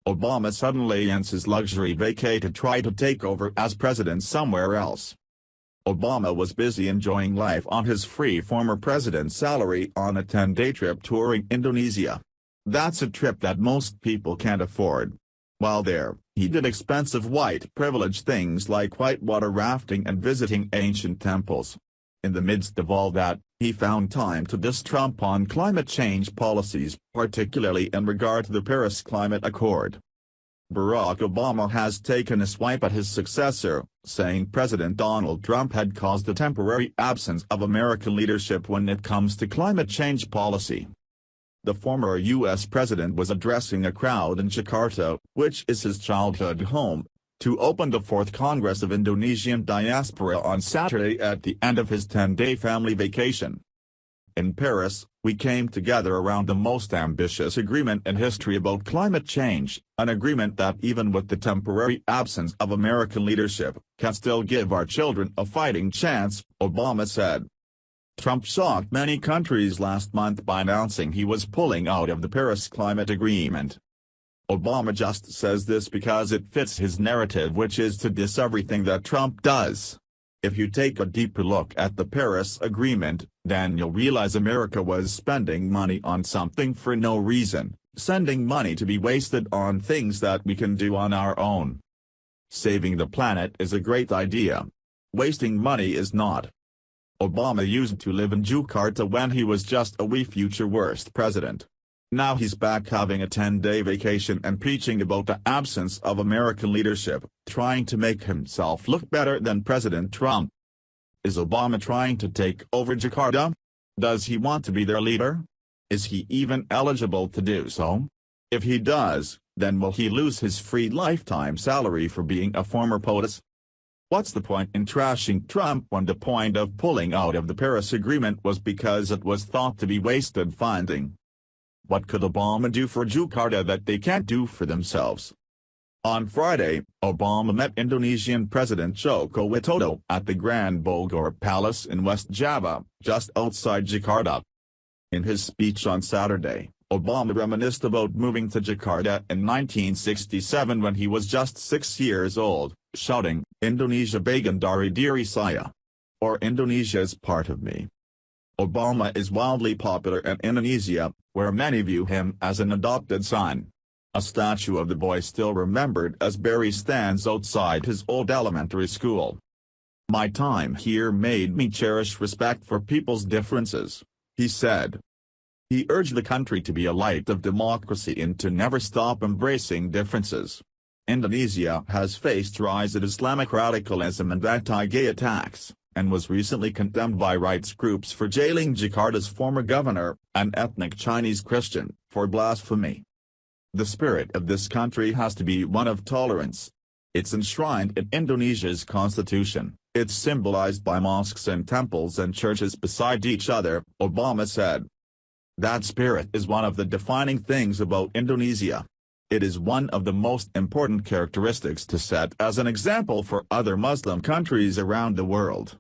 Obama suddenly ends his luxury vacay to try to take over as president somewhere else. Obama was busy enjoying life on his free former president's salary on a 10-day trip touring Indonesia. That's a trip that most people can't afford. While there, he did expensive white privilege things like whitewater rafting and visiting ancient temples. In the midst of all that, he found time to diss Trump on climate change policies, particularly in regard to the Paris Climate Accord. Barack Obama has taken a swipe at his successor, saying President Donald Trump had caused a temporary absence of American leadership when it comes to climate change policy. The former U.S. president was addressing a crowd in Jakarta, which is his childhood home, to open the 4th Congress of Indonesian Diaspora on Saturday at the end of his 10-day family vacation. In Paris, we came together around the most ambitious agreement in history about climate change, an agreement that even with the temporary absence of American leadership, can still give our children a fighting chance, Obama said. Trump shocked many countries last month by announcing he was pulling out of the Paris Climate Agreement. Obama just says this because it fits his narrative, which is to diss everything that Trump does. If you take a deeper look at the Paris Agreement, then you'll realize America was spending money on something for no reason, sending money to be wasted on things that we can do on our own. Saving the planet is a great idea. Wasting money is not. Obama used to live in Jakarta when he was just a wee future worst president. Now he's back having a 10-day vacation and preaching about the absence of American leadership, trying to make himself look better than President Trump. Is Obama trying to take over Jakarta? Does he want to be their leader? Is he even eligible to do so? If he does, then will he lose his free lifetime salary for being a former POTUS? What's the point in trashing Trump when the point of pulling out of the Paris Agreement was because it was thought to be wasted funding? What could Obama do for Jakarta that they can't do for themselves? On Friday, Obama met Indonesian President Joko Widodo at the Grand Bogor Palace in West Java, just outside Jakarta. In his speech on Saturday, Obama reminisced about moving to Jakarta in 1967 when he was just 6 years old, shouting, "Indonesia bagian dari diri saya," or "Indonesia is part of me." Obama is wildly popular in Indonesia, where many view him as an adopted son. A statue of the boy still remembered as Barry stands outside his old elementary school. "My time here made me cherish respect for people's differences," he said. He urged the country to be a light of democracy and to never stop embracing differences. Indonesia has faced rise of Islamic radicalism and anti-gay attacks, and was recently condemned by rights groups for jailing Jakarta's former governor, an ethnic Chinese Christian, for blasphemy. The spirit of this country has to be one of tolerance. It's enshrined in Indonesia's constitution, it's symbolized by mosques and temples and churches beside each other, Obama said. That spirit is one of the defining things about Indonesia. It is one of the most important characteristics to set as an example for other Muslim countries around the world.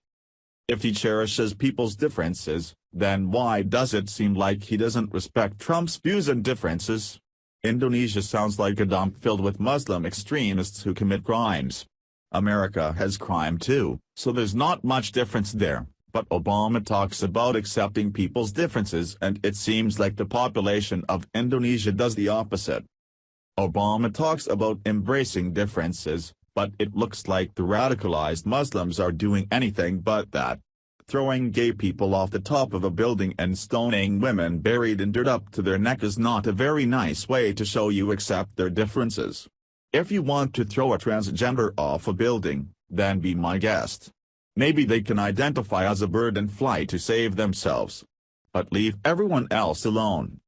If he cherishes people's differences, then why does it seem like he doesn't respect Trump's views and differences? Indonesia sounds like a dump filled with Muslim extremists who commit crimes. America has crime too, so there's not much difference there, but Obama talks about accepting people's differences and it seems like the population of Indonesia does the opposite. Obama talks about embracing differences, but it looks like the radicalized Muslims are doing anything but that. Throwing gay people off the top of a building and stoning women buried in dirt up to their neck is not a very nice way to show you accept their differences. If you want to throw a transgender off a building, then be my guest. Maybe they can identify as a bird and fly to save themselves. But leave everyone else alone.